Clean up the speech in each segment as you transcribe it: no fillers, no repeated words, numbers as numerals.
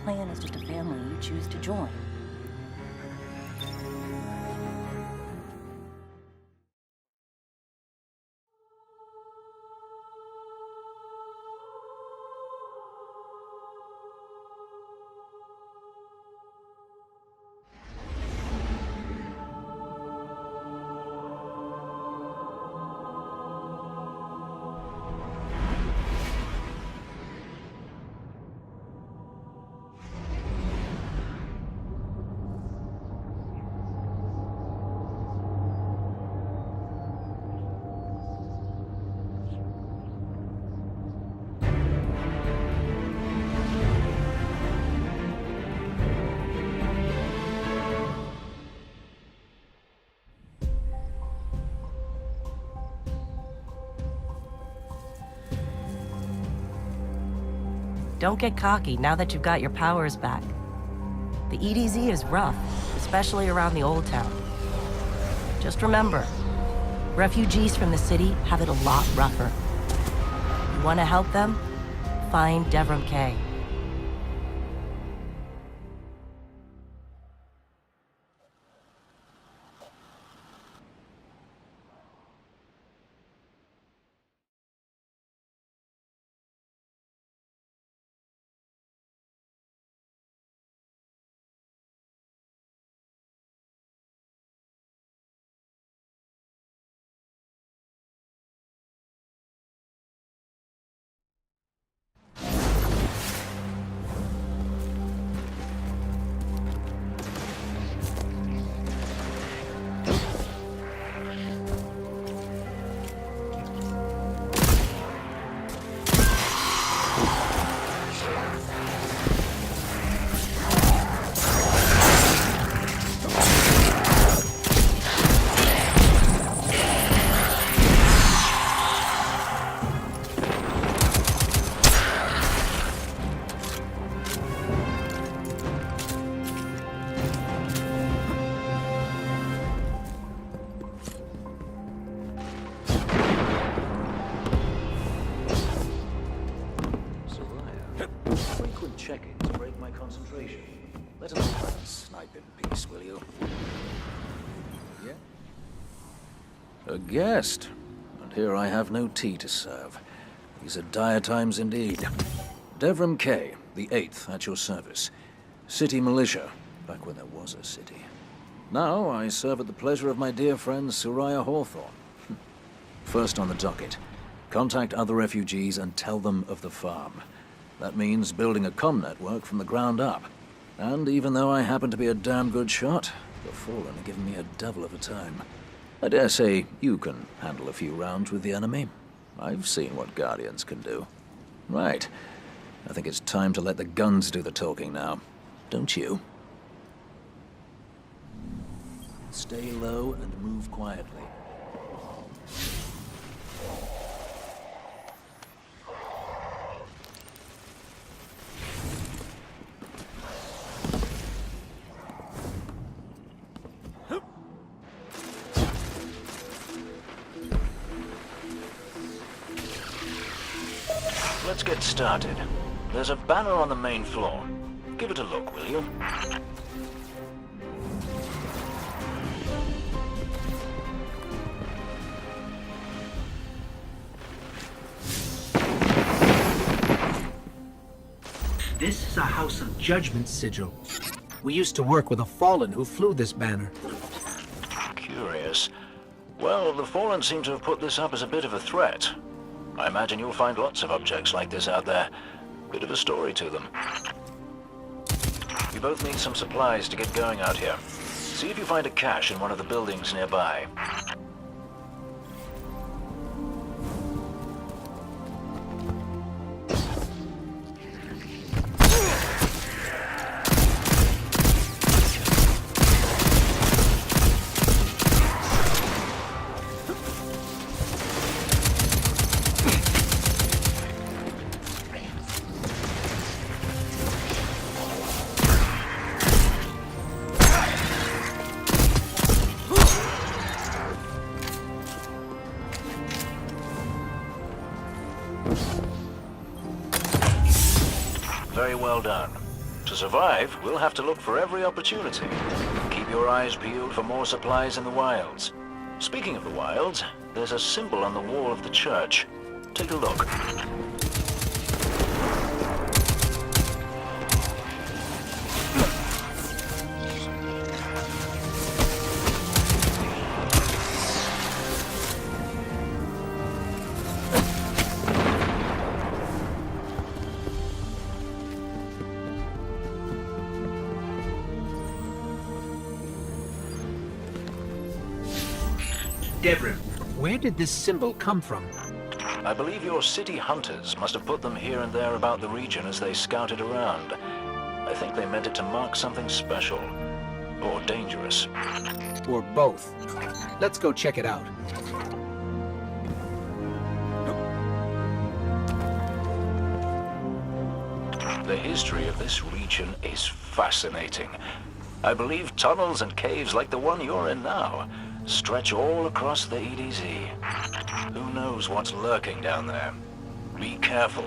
clan is just a family you choose to join. Don't get cocky now that you've got your powers back. The EDZ is rough, especially around the Old Town. Just remember, refugees from the city have it a lot rougher. You want to help them? Find Devram Kay. Check-ins break my concentration. Let us try and snipe in peace, will you? Yeah? A guest. And here I have no tea to serve. These are dire times indeed. Devram Kay, the 8th, at your service. City militia, back when there was a city. Now I serve at the pleasure of my dear friend Soraya Hawthorne. First on the docket, contact other refugees and tell them of the farm. That means building a comm network from the ground up. And even though I happen to be a damn good shot, the Fallen are giving me a devil of a time. I dare say you can handle a few rounds with the enemy. I've seen what Guardians can do. Right. I think it's time to let the guns do the talking now. Don't you? Stay low and move quietly. Let's get started. There's a banner on the main floor. Give it a look, will you? This is a House of Judgment sigil. We used to work with a Fallen who flew this banner. Curious. Well, the Fallen seem to have put this up as a bit of a threat. I imagine you'll find lots of objects like this out there. Bit of a story to them. You both need some supplies to get going out here. See if you find a cache in one of the buildings nearby. Very well done. To To survive, we'll have to look for every opportunity. Keep your eyes peeled for more supplies in the wilds. Speaking of the wilds, there's a symbol on the wall of the church. Take a look. Devrim, where did this symbol come from? I believe your city hunters must have put them here and there about the region as they scouted around. I think they meant it to mark something special. Or dangerous. Or both. Let's go check it out. The history of this region is fascinating. I believe tunnels and caves like the one you're in now stretch all across the EDZ. Who knows what's lurking down there? Be careful.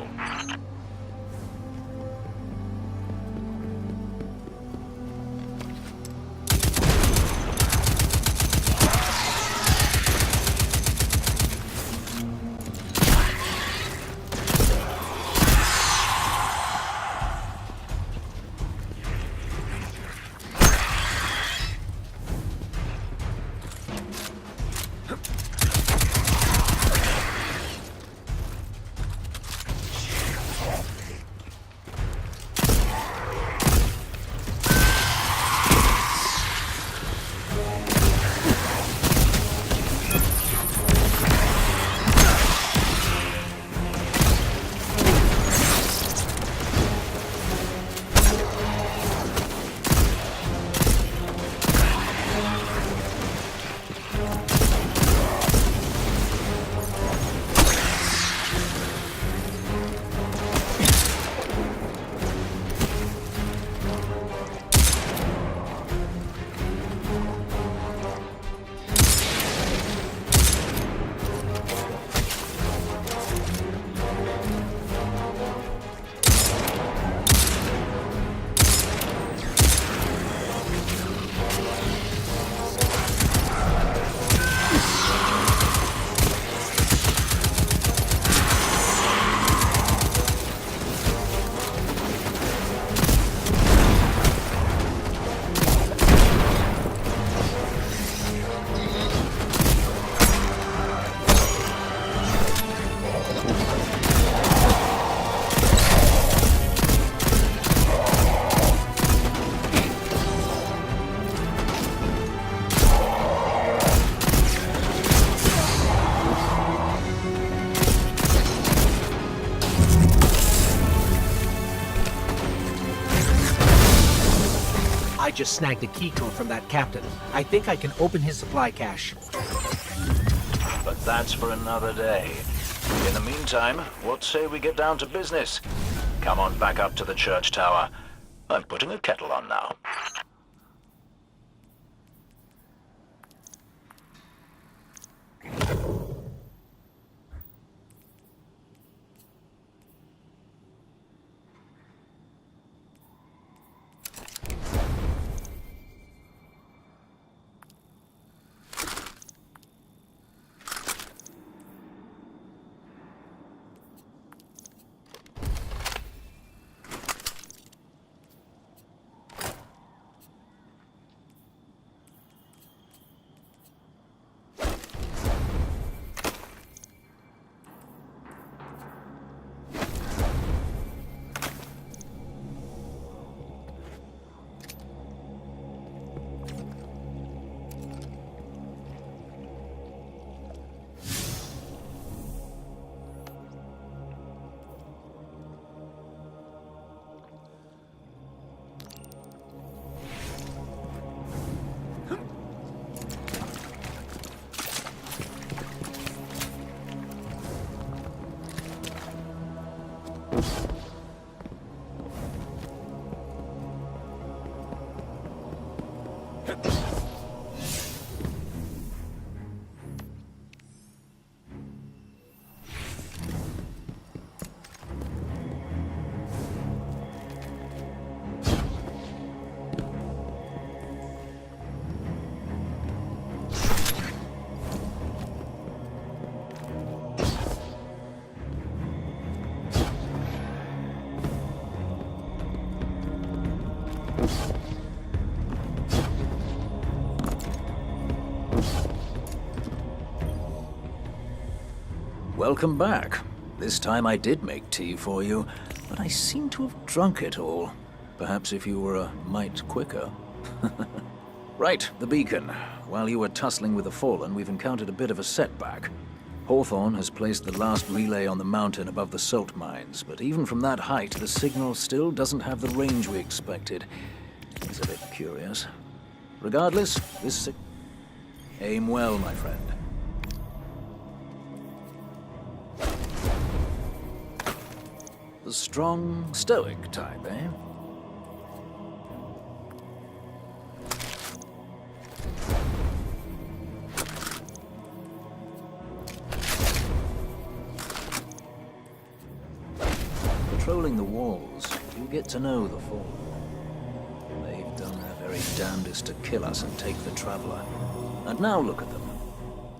I just snagged a key code from that captain. I think I can open his supply cache. But that's for another day. In the meantime, what say we get down to business? Come on back up to the church tower. I'm putting a kettle on now. Welcome back. This time I did make tea for you, but I seem to have drunk it all. Perhaps if you were a mite quicker. Right, the beacon. While you were tussling with the Fallen, we've encountered a bit of a setback. Hawthorne has placed the last relay on the mountain above the salt mines, but even from that height, the signal still doesn't have the range we expected. It's a bit curious. Regardless, this aim well, my friend. The strong, stoic type, eh? Patrolling the walls, you get to know the Fallen. They've done their very damnedest to kill us and take the Traveler. And now look at them.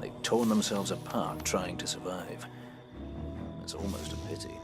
They've torn themselves apart trying to survive. It's almost a pity.